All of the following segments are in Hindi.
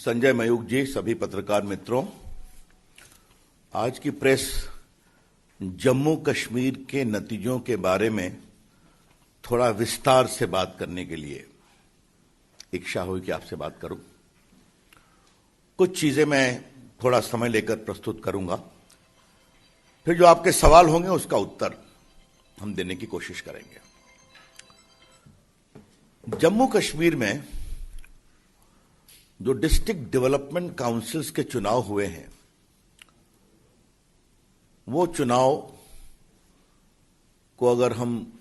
संजय मयूख जी, सभी पत्रकार मित्रों, आज की प्रेस जम्मू कश्मीर के नतीजों के बारे में थोड़ा विस्तार से बात करने के लिए इच्छा हुई कि आपसे बात करूं। कुछ चीजें मैं थोड़ा समय लेकर प्रस्तुत करूंगा, फिर जो आपके सवाल होंगे उसका उत्तर हम देने की कोशिश करेंगे। जम्मू कश्मीर में जो डिस्ट्रिक्ट डेवलपमेंट काउंसिल्स के चुनाव हुए हैं, वो चुनाव को अगर हम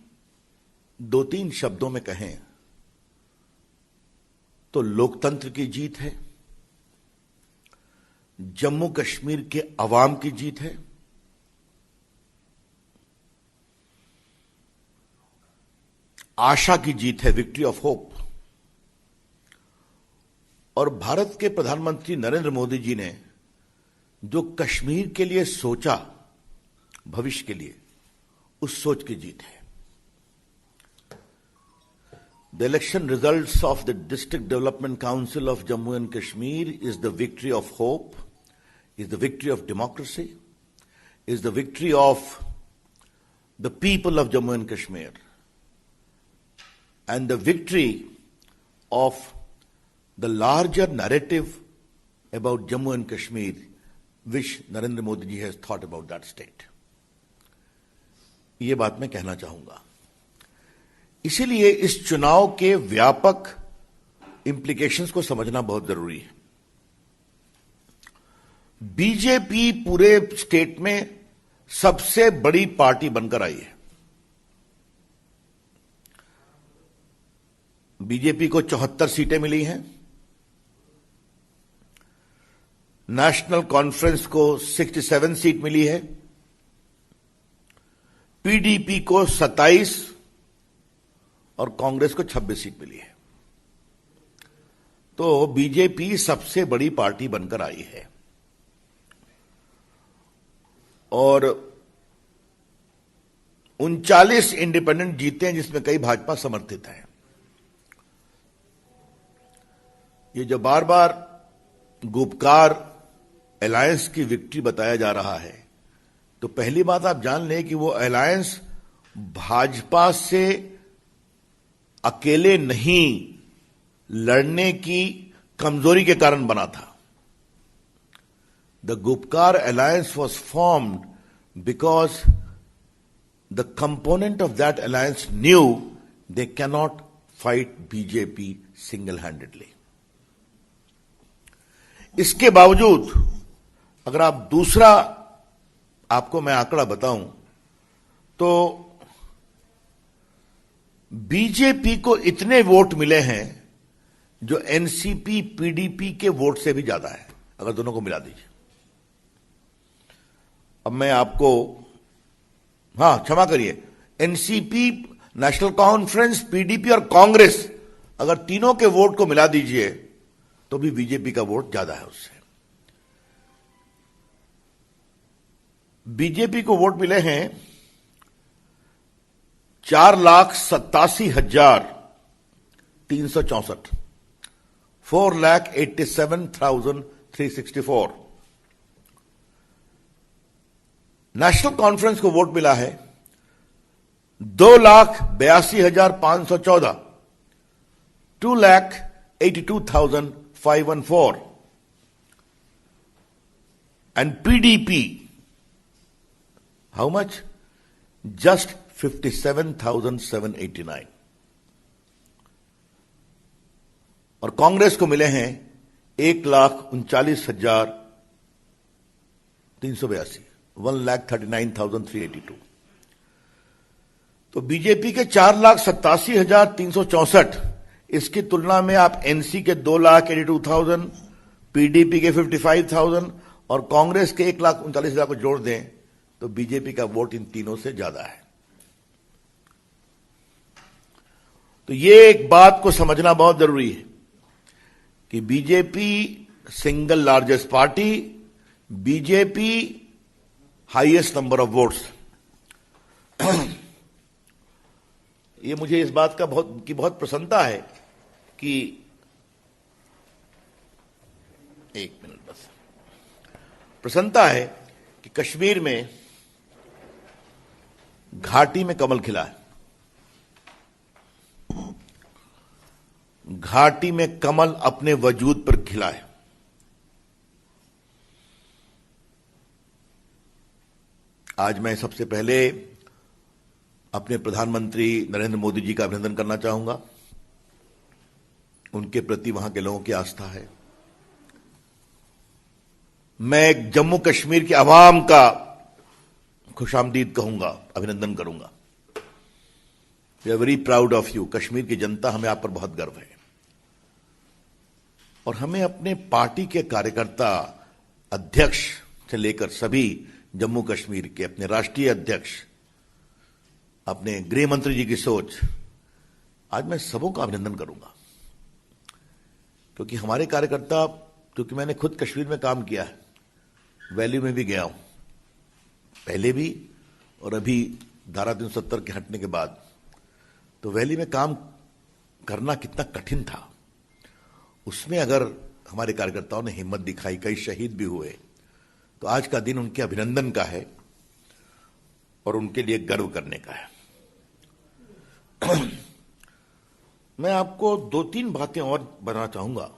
2-3 शब्दों में कहें तो लोकतंत्र की जीत है, जम्मू कश्मीर के अवाम की जीत है, आशा की जीत है, विक्ट्री ऑफ होप। और भारत के प्रधानमंत्री नरेंद्र मोदी जी ने जो कश्मीर के लिए सोचा, भविष्य के लिए, उस सोच की जीत है। The election results of the district development council of Jammu and Kashmir is the victory of hope, is the victory of democracy, is the victory of the people of Jammu and Kashmir, and the victory of the larger narrative about Jammu and Kashmir, which Narendra Modi ji has thought about that state. ये बात मैं कहना चाहूंगा। इसीलिए इस चुनाव के व्यापक इंप्लीकेशंस को समझना बहुत जरूरी है। बीजेपी पूरे स्टेट में सबसे बड़ी पार्टी बनकर आई है। बीजेपी को 74 सीटें मिली हैं, नेशनल कॉन्फ्रेंस को 67 सीट मिली है, पीडीपी को 27 और कांग्रेस को 26 सीट मिली है। तो बीजेपी सबसे बड़ी पार्टी बनकर आई है और 39 इंडिपेंडेंट जीते हैं, जिसमें कई भाजपा समर्थित हैं। ये जो बार बार गुपकार अलायंस की विक्ट्री बताया जा रहा है, तो पहली बात आप जान लें कि वो अलायंस भाजपा से अकेले नहीं लड़ने की कमजोरी के कारण बना था। The Gupkar alliance was formed because the component of that alliance new they cannot fight BJP single handedly. इसके बावजूद अगर आप दूसरा आपको मैं आंकड़ा बताऊं तो बीजेपी को इतने वोट मिले हैं जो एनसीपी पीडीपी के वोट से भी ज्यादा है, अगर दोनों को मिला दीजिए। अब मैं आपको, क्षमा करिए, एनसीपी, नेशनल कॉन्फ्रेंस, पीडीपी और कांग्रेस, अगर तीनों के वोट को मिला दीजिए तो भी बीजेपी का वोट ज्यादा है उससे। बीजेपी को वोट मिले हैं 4,87,364, 4,87,364। नेशनल कॉन्फ्रेंस को वोट मिला है 2,82,514, 2,82,514, and PDP, how much? Just 57,789। और कांग्रेस को मिले हैं 1,39,382, 1,39,382। तो बीजेपी के 4,87,364, इसकी तुलना में आप एनसी के 2,82,000, पीडीपी के 55,000 और कांग्रेस के 1,39,000 को जोड़ दें तो बीजेपी का वोट इन तीनों से ज्यादा है। तो ये एक बात को समझना बहुत जरूरी है कि BJP single largest party, BJP highest number of votes. ये मुझे इस बात का बहुत प्रसन्नता है कि एक मिनट बस। प्रसन्नता है कि कश्मीर में घाटी में कमल खिला है। घाटी में कमल अपने वजूद पर खिला है। आज मैं सबसे पहले अपने प्रधानमंत्री नरेंद्र मोदी जी का अभिनंदन करना चाहूंगा। उनके प्रति वहां के लोगों की आस्था है। मैं जम्मू कश्मीर की आवाम का खुशामदीद कहूंगा, अभिनंदन करूंगा। We are very proud of you. Kashmir की जनता, हमें आप पर बहुत गर्व है। और हमें अपने पार्टी के कार्यकर्ता, अध्यक्ष से लेकर सभी जम्मू कश्मीर के, अपने राष्ट्रीय अध्यक्ष, अपने गृह मंत्री जी की सोच, आज मैं सबों का अभिनंदन करूंगा। क्योंकि हमारे कार्यकर्ता, क्योंकि मैंने खुद कश्मीर में काम किया है, वैली में भी गया हूं, पहले भी और अभी धारा 370 के हटने के बाद। तो वैली में काम करना कितना कठिन था, उसमें अगर हमारे कार्यकर्ताओं ने हिम्मत दिखाई, कई शहीद भी हुए, तो आज का दिन उनके अभिनंदन का है और उनके लिए गर्व करने का है। मैं आपको 2-3 बातें और बताना चाहूंगा।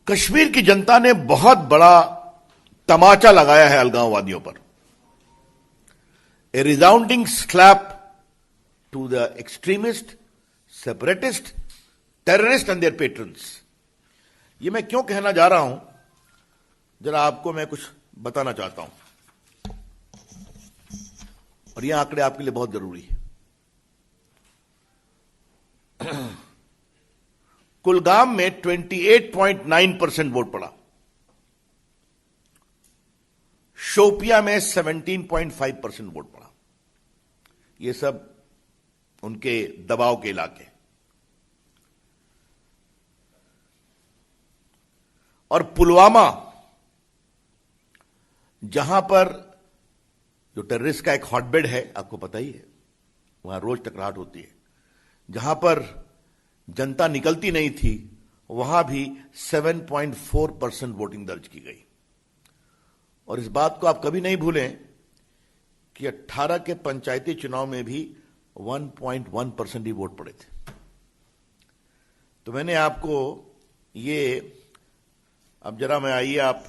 कश्मीर की जनता ने बहुत बड़ा तमाचा लगाया है अलगाववादियों पर। A resounding slap to the extremist, separatist, terrorist and their patrons. ये मैं क्यों कहना जा रहा हूं, जरा आपको मैं कुछ बताना चाहता हूं, और ये आंकड़े आपके लिए बहुत जरूरी है। कुलगाम में 28.9% वोट पड़ा, शोपिया में 17.5% वोट पड़ा। ये सब उनके दबाव के इलाके। और पुलवामा, जहां पर जो टेररिस्ट का एक हॉटबेड है, आपको पता ही है, वहां रोज टकराहट होती है, जहां पर जनता निकलती नहीं थी, वहां भी 7.4% वोटिंग दर्ज की गई। और इस बात को आप कभी नहीं भूलें कि 18 के पंचायती चुनाव में भी 1.1% ही वोट पड़े थे। तो मैंने आपको ये, अब जरा मैं आइए आप,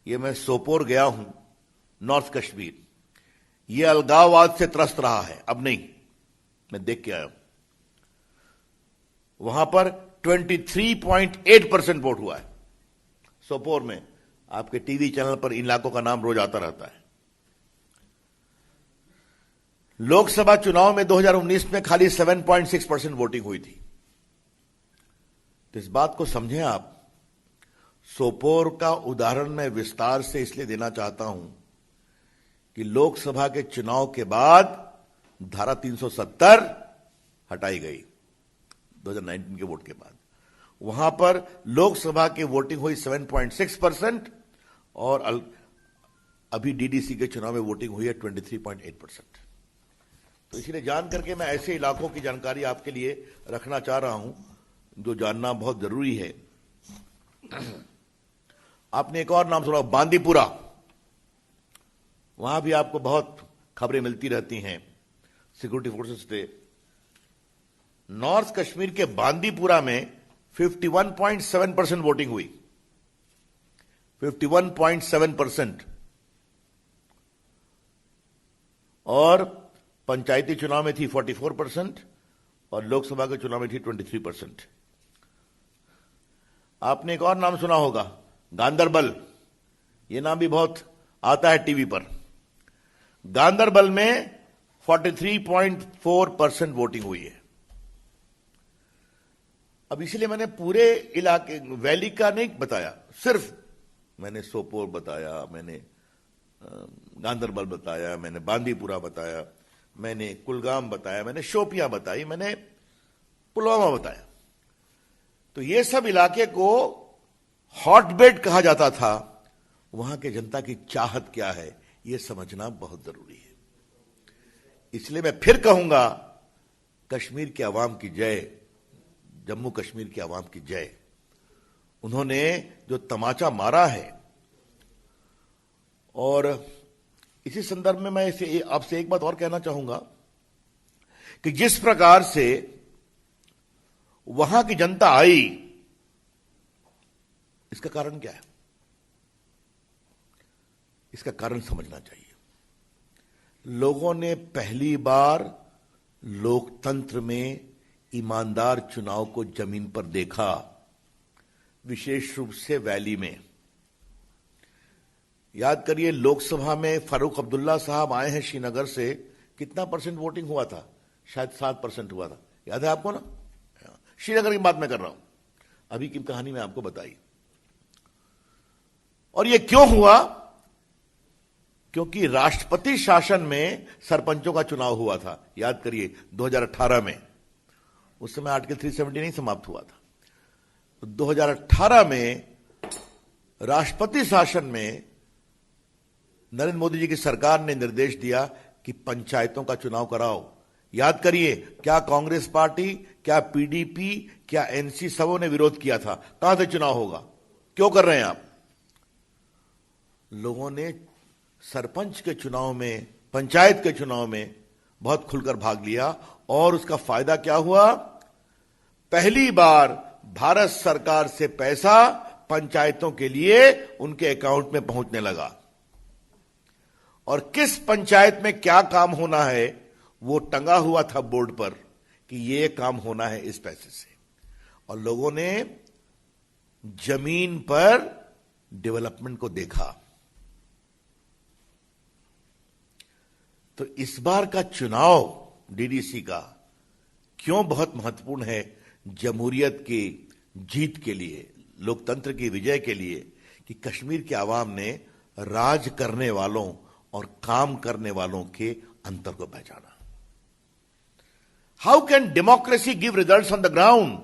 ये मैं सोपोर गया हूं, नॉर्थ कश्मीर। ये अलगाववाद से त्रस्त रहा है, अब नहीं, मैं देख के आया हूं। वहां पर 23.8% वोट हुआ है सोपोर में। आपके टीवी चैनल पर इन इलाकों का नाम रोज आता रहता है। लोकसभा चुनाव में 2019 में खाली 7.6% वोटिंग हुई थी। तो इस बात को समझें आप। सोपोर का उदाहरण मैं विस्तार से इसलिए देना चाहता हूं कि लोकसभा के चुनाव के बाद धारा 370 हटाई गई 2019 के वोट के बाद। वहां पर लोकसभा की वोटिंग हुई 7.6% और अभी डीडीसी के चुनाव में वोटिंग हुई है 23.8%। तो इसलिए जान करके मैं ऐसे इलाकों की जानकारी आपके लिए रखना चाह रहा हूं जो जानना बहुत जरूरी है। आपने एक और नाम सुना, बांदीपुरा। वहां भी आपको बहुत खबरें मिलती रहती हैं सिक्योरिटी फोर्सेस से। नॉर्थ कश्मीर के बांदीपुरा में 51.7% वोटिंग हुई, 51.7%। और पंचायती चुनाव में थी 44% और लोकसभा के चुनाव में थी 23%। आपने एक और नाम सुना होगा, गांदरबल। यह नाम भी बहुत आता है टीवी पर। गांदरबल में 43.4% वोटिंग हुई है। अब इसलिए मैंने पूरे इलाके, वैली का नहीं बताया, सिर्फ मैंने सोपोर बताया, मैंने गांदरबल बताया, मैंने बांदीपुरा बताया, मैंने कुलगाम बताया, मैंने शोपियां बताई, मैंने पुलवामा बताया। तो ये सब इलाके को हॉटबेड कहा जाता था। वहां के जनता की चाहत क्या है, यह समझना बहुत जरूरी है। इसलिए मैं फिर कहूंगा, कश्मीर के अवाम की जय, जम्मू कश्मीर की आवाम की जय। उन्होंने जो तमाचा मारा है, और इसी संदर्भ में मैं इसे आपसे एक बात और कहना चाहूंगा कि जिस प्रकार से वहां की जनता आई, इसका कारण क्या है? इसका कारण समझना चाहिए। लोगों ने पहली बार लोकतंत्र में ईमानदार चुनाव को जमीन पर देखा, विशेष रूप से वैली में। याद करिए, लोकसभा में फारूक अब्दुल्ला साहब आए हैं श्रीनगर से, कितना परसेंट वोटिंग हुआ था? शायद 7% हुआ था। याद है आपको ना? श्रीनगर की बात मैं कर रहा हूं, अभी की कहानी मैं आपको बताई। और यह क्यों हुआ? क्योंकि राष्ट्रपति शासन में सरपंचों का चुनाव हुआ था। याद करिए 2018 में, उस समय आर्टिकल 370 नहीं समाप्त हुआ था। तो 2018 में राष्ट्रपति शासन में नरेंद्र मोदी जी की सरकार ने निर्देश दिया कि पंचायतों का चुनाव कराओ। याद करिए, क्या कांग्रेस पार्टी, क्या पीडीपी, क्या एनसी, सबों ने विरोध किया था। कहां से चुनाव होगा? क्यों कर रहे हैं आप? लोगों ने सरपंच के चुनाव में, पंचायत के चुनाव में बहुत खुलकर भाग लिया, और उसका फायदा क्या हुआ? पहली बार भारत सरकार से पैसा पंचायतों के लिए उनके अकाउंट में पहुंचने लगा। और किस पंचायत में क्या काम होना है, वो टंगा हुआ था बोर्ड पर कि ये काम होना है इस पैसे से। और लोगों ने जमीन पर डेवलपमेंट को देखा। तो इस बार का चुनाव डीडीसी का क्यों बहुत महत्वपूर्ण है? जमहूरियत की जीत के लिए, लोकतंत्र की विजय के लिए, कि कश्मीर के आवाम ने राज करने वालों और काम करने वालों के अंतर को पहचाना। How can democracy give results on the ground?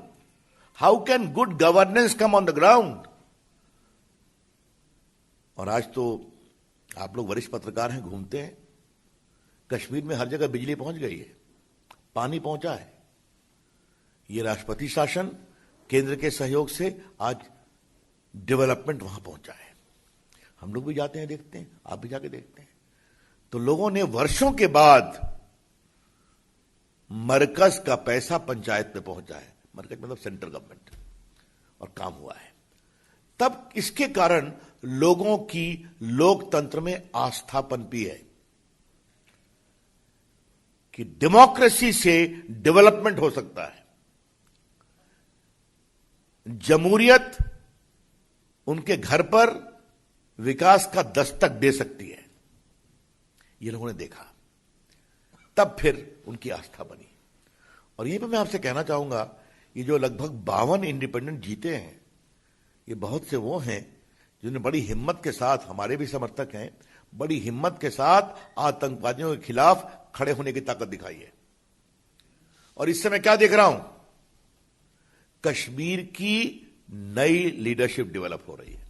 How can good governance come on the ground? और आज तो आप लोग वरिष्ठ पत्रकार हैं, घूमते हैं, कश्मीर में हर जगह बिजली पहुंच गई है, पानी पहुंचा है। ये राष्ट्रपति शासन, केंद्र के सहयोग से आज डेवलपमेंट वहां पहुंचा है। हम लोग भी जाते हैं, देखते हैं, आप भी जाके देखते हैं। तो लोगों ने वर्षों के बाद मरकज का पैसा पंचायत में पहुंचा है। मरकज मतलब सेंट्रल गवर्नमेंट, और काम हुआ है। तब इसके कारण लोगों की लोकतंत्र में आस्था पनपी है कि डेमोक्रेसी से डेवलपमेंट हो सकता है। जमहूरियत उनके घर पर विकास का दस्तक दे सकती है। ये लोगों ने देखा, तब फिर उनकी आस्था बनी। और यहीं पर मैं आपसे कहना चाहूंगा, ये जो लगभग 52 इंडिपेंडेंट जीते हैं, ये बहुत से वो हैं जिन्होंने बड़ी हिम्मत के साथ, हमारे भी समर्थक हैं, बड़ी हिम्मत के साथ आतंकवादियों के खिलाफ खड़े होने की ताकत दिखाई है। और इससे मैं क्या देख रहा हूं? कश्मीर की नई लीडरशिप डेवलप हो रही है।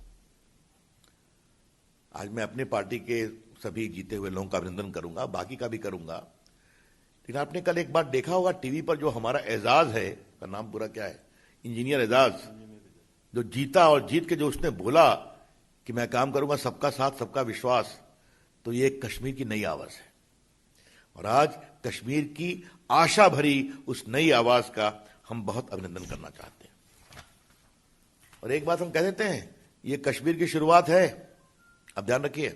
आज मैं अपने पार्टी के सभी जीते हुए लोगों का अभिनंदन करूंगा, बाकी का भी करूंगा। लेकिन आपने कल एक बात देखा होगा टीवी पर, जो हमारा एजाज है, का नाम पूरा क्या है, इंजीनियर एजाज, जो जीता और जीत के जो उसने बोला कि मैं काम करूंगा सबका साथ सबका विश्वास, तो ये कश्मीर की नई आवाज है। और आज कश्मीर की आशा भरी उस नई आवाज का हम बहुत अभिनंदन करना चाहते हैं। और एक बात हम कह देते हैं, ये कश्मीर की शुरुआत है। अब ध्यान रखिए,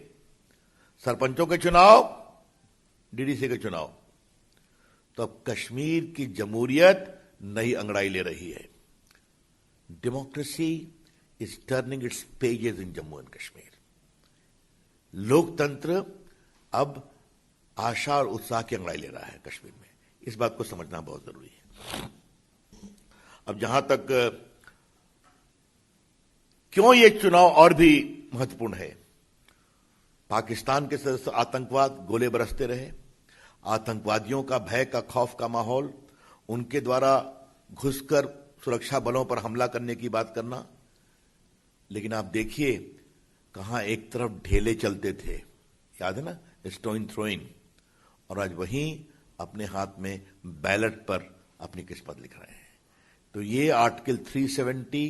सरपंचों के चुनाव, डीडीसी के चुनाव, तो अब कश्मीर की जमहूरियत नई अंगड़ाई ले रही है। Democracy is turning it's pages in Jammu and Kashmir. लोकतंत्र अब आशा और उत्साह की अंगड़ाई ले रहा है कश्मीर में। इस बात को समझना बहुत जरूरी है। अब जहां तक क्यों ये चुनाव और भी महत्वपूर्ण है, पाकिस्तान के सदस्य आतंकवाद, गोले बरसते रहे, आतंकवादियों का भय का, खौफ का माहौल, उनके द्वारा घुसकर सुरक्षा बलों पर हमला करने की बात करना। लेकिन आप देखिए, कहां एक तरफ ढेले चलते थे, याद है ना, स्टोन थ्रोइंग, और आज वहीं अपने हाथ में बैलेट पर अपनी किस्मत लिख रहे हैं। तो ये आर्टिकल 370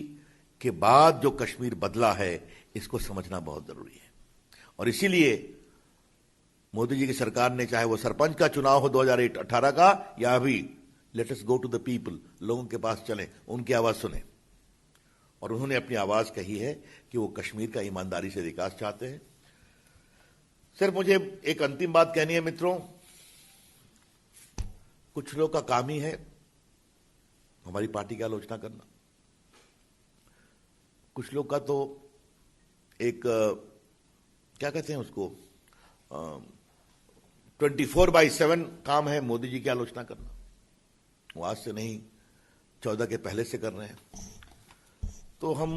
के बाद जो कश्मीर बदला है, इसको समझना बहुत जरूरी है। और इसीलिए मोदी जी की सरकार ने, चाहे वो सरपंच का चुनाव हो 2018 का या अभी, let us go to the people, लोगों के पास चलें, उनकी आवाज सुने। और उन्होंने अपनी आवाज कही है कि वो कश्मीर का ईमानदारी से विकास चाहते हैं। सर, मुझे एक अंतिम बात कहनी है मित्रों। कुछ लोग का काम ही है हमारी पार्टी की आलोचना करना। कुछ लोग का तो एक क्या कहते हैं उसको, 24/7 काम है मोदी जी की आलोचना करना। वो आज से नहीं, 14 के पहले से कर रहे हैं। तो हम,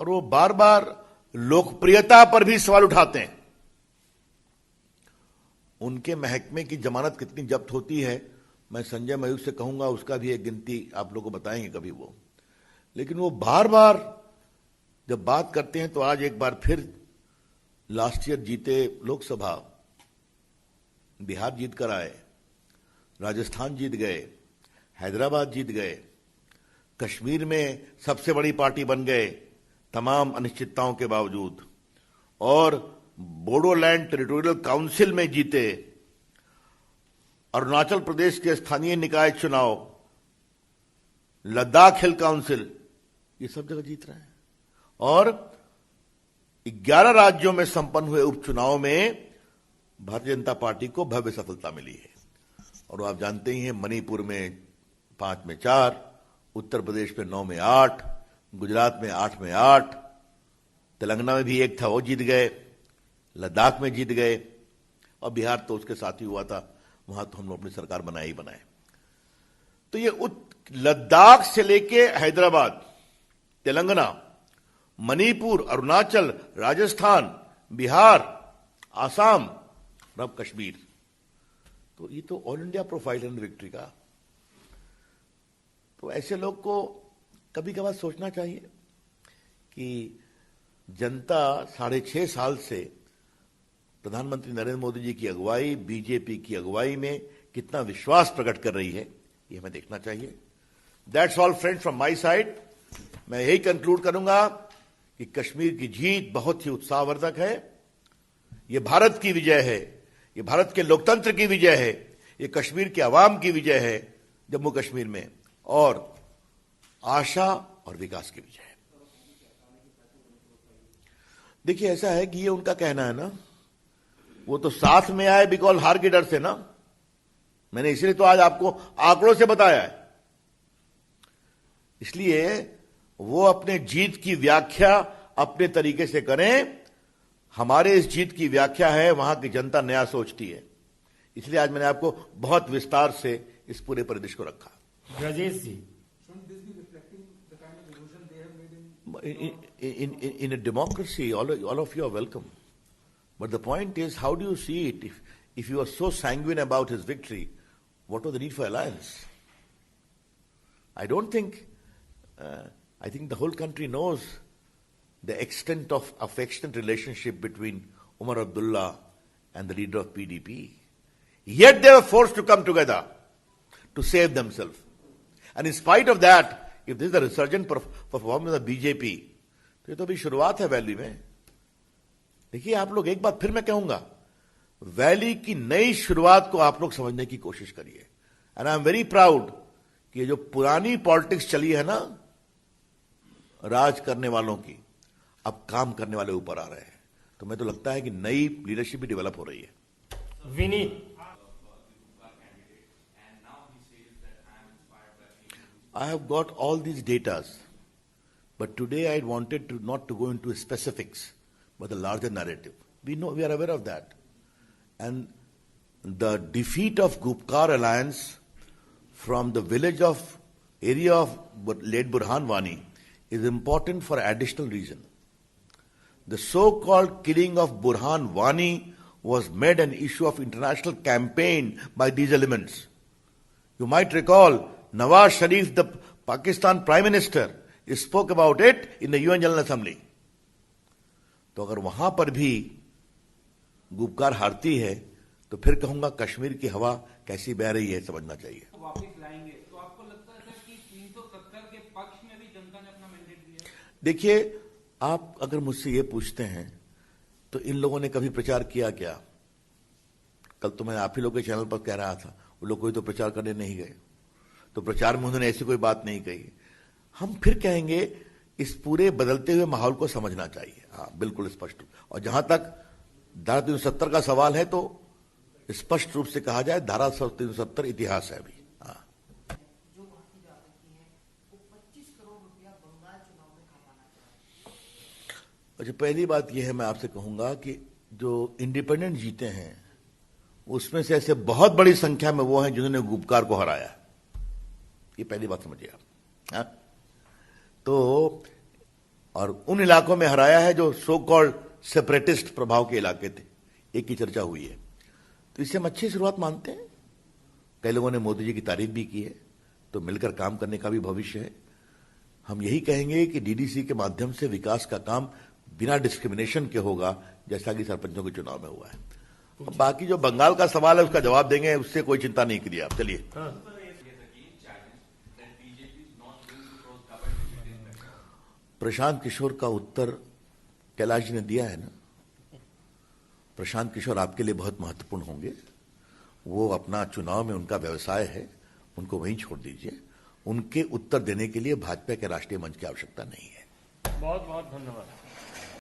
और वो बार बार लोकप्रियता पर भी सवाल उठाते हैं। उनके महकमे की जमानत कितनी जब्त होती है, मैं संजय मयूख से कहूंगा, उसका भी एक गिनती आप लोगों को बताएंगे कभी वो। लेकिन वो बार बार जब बात करते हैं, तो आज एक बार फिर लास्ट ईयर जीते लोकसभा, बिहार जीत कर आए, राजस्थान जीत गए, हैदराबाद जीत गए, कश्मीर में सबसे बड़ी पार्टी बन गए तमाम अनिश्चितताओं के बावजूद, और बोडोलैंड टेरिटोरियल काउंसिल में जीते, अरुणाचल प्रदेश के स्थानीय निकाय चुनाव, लद्दाख हिल काउंसिल, ये सब जगह जीत रहे हैं। और 11 राज्यों में संपन्न हुए उपचुनाव में भारतीय जनता पार्टी को भव्य सफलता मिली है। और आप जानते ही हैं, मणिपुर में 5 में 4, उत्तर प्रदेश में 9 में 8, गुजरात में 8 में 8, तेलंगाना में भी एक था, वो जीत गए, लद्दाख में जीत गए, और बिहार तो उसके साथ ही हुआ था, वहां तो हम लोग अपनी सरकार बनाए ही बनाए। तो ये लद्दाख से लेके हैदराबाद, तेलंगाना, मणिपुर, अरुणाचल, राजस्थान, बिहार, आसाम, और अब कश्मीर, तो ये तो ऑल इंडिया प्रोफाइल है विक्ट्री का। तो ऐसे लोग को कभी कभार सोचना चाहिए कि जनता 6.5 साल से प्रधानमंत्री नरेंद्र मोदी जी की अगुवाई, बीजेपी की अगुवाई में कितना विश्वास प्रकट कर रही है, ये हमें देखना चाहिए। That's all friends from my side. मैं यही कंक्लूड करूंगा कि कश्मीर की जीत बहुत ही उत्साहवर्धक है। ये भारत की विजय है, ये भारत के लोकतंत्र की विजय है, ये कश्मीर के अवाम की विजय है जम्मू कश्मीर में, और आशा और विकास की विजय है। देखिए, ऐसा है कि ये उनका कहना है ना, वो तो साथ में आए बिकॉज हार के डर से ना। मैंने इसलिए तो आज आपको आंकड़ों से बताया है। इसलिए वो अपने जीत की व्याख्या अपने तरीके से करें। हमारे इस जीत की व्याख्या है, वहां की जनता नया सोचती है। इसलिए आज मैंने आपको बहुत विस्तार से इस पूरे परिदृश्य को रखा। Rajesh ji, in a democracy, all of you are welcome. But the point is, how do you see it? If you are so sanguine about his victory, what was the need for alliance? I don't think, I think the whole country knows the extent of affectionate relationship between Umar Abdullah and the leader of PDP. Yet they were forced to come together to save themselves. And in spite of that, if this is the resurgent performance of BJP, तो ये तो अभी शुरुआत है वैली में। देखिए, आप लोग, एक बात फिर मैं कहूंगा, वैली की नई शुरुआत को आप लोग समझने की कोशिश करिए। And I am very proud कि ये जो पुरानी पॉलिटिक्स चली है ना, राज करने वालों की, अब काम करने वाले ऊपर आ रहे हैं। तो मैं तो लगता है कि नई लीडरशिप भी डेवलप हो रही है। Vineet, I have got all these datas, but today I wanted to not to go into specifics, but the larger narrative. We know, we are aware of that. And the defeat of Gupkar alliance from the village of, area of late Burhan Wani is important for additional reason. The so-called killing of Burhan Wani was made an issue of international campaign by these elements. You might recall Nawaz Sharif, the Pakistan Prime Minister, spoke about it in the UN General Assembly. तो अगर वहां पर भी गुपकार हारती है, तो फिर कहूंगा कश्मीर की हवा कैसी बह रही है, समझना चाहिए। वापस लाएंगे तो आपको लगता है कि 370 देखिए, आप अगर मुझसे ये पूछते हैं तो इन लोगों ने कभी प्रचार किया क्या? कल तो मैं आप ही लोग के चैनल पर कह रहा था, वो लोग कोई तो प्रचार करने नहीं गए, तो प्रचार में उन्होंने ऐसी कोई बात नहीं कही। हम फिर कहेंगे इस पूरे बदलते हुए माहौल को समझना चाहिए। हाँ, बिल्कुल स्पष्ट। और जहां तक धारा 370 का सवाल है तो स्पष्ट रूप से कहा जाए, धारा 370 इतिहास है अभी। हाँ, जो बाकी जा रखी है वो 25 करोड़ रुपया बंगाल चुनाव में कमाना चाहिए। अच्छा, पहली बात यह है, मैं आपसे कहूंगा कि जो इंडिपेंडेंट जीते हैं उसमें से ऐसे बहुत बड़ी संख्या में वो हैं जिन्होंने गुपकार को हराया। ये पहली बात समझिए आप। हाँ? तो और उन इलाकों में हराया है जो सो कॉल्ड सेपरेटिस्ट प्रभाव के इलाके थे, एक की चर्चा हुई है। तो इससे हम अच्छी शुरुआत मानते हैं। कई लोगों ने मोदी जी की तारीफ भी की है, तो मिलकर काम करने का भी भविष्य है। हम यही कहेंगे कि डीडीसी के माध्यम से विकास का काम बिना डिस्क्रिमिनेशन के होगा, जैसा कि सरपंचों के चुनाव में हुआ है। और बाकी जो बंगाल का सवाल है उसका जवाब देंगे, उससे कोई चिंता नहीं करिए आप। चलिए। प्रशांत किशोर का उत्तर कैलाश जी ने दिया है ना। प्रशांत किशोर आपके लिए बहुत महत्वपूर्ण होंगे। वो अपना चुनाव में उनका व्यवसाय है, उनको वहीं छोड़ दीजिए। उनके उत्तर देने के लिए भाजपा के राष्ट्रीय मंच की आवश्यकता नहीं है। बहुत बहुत धन्यवाद।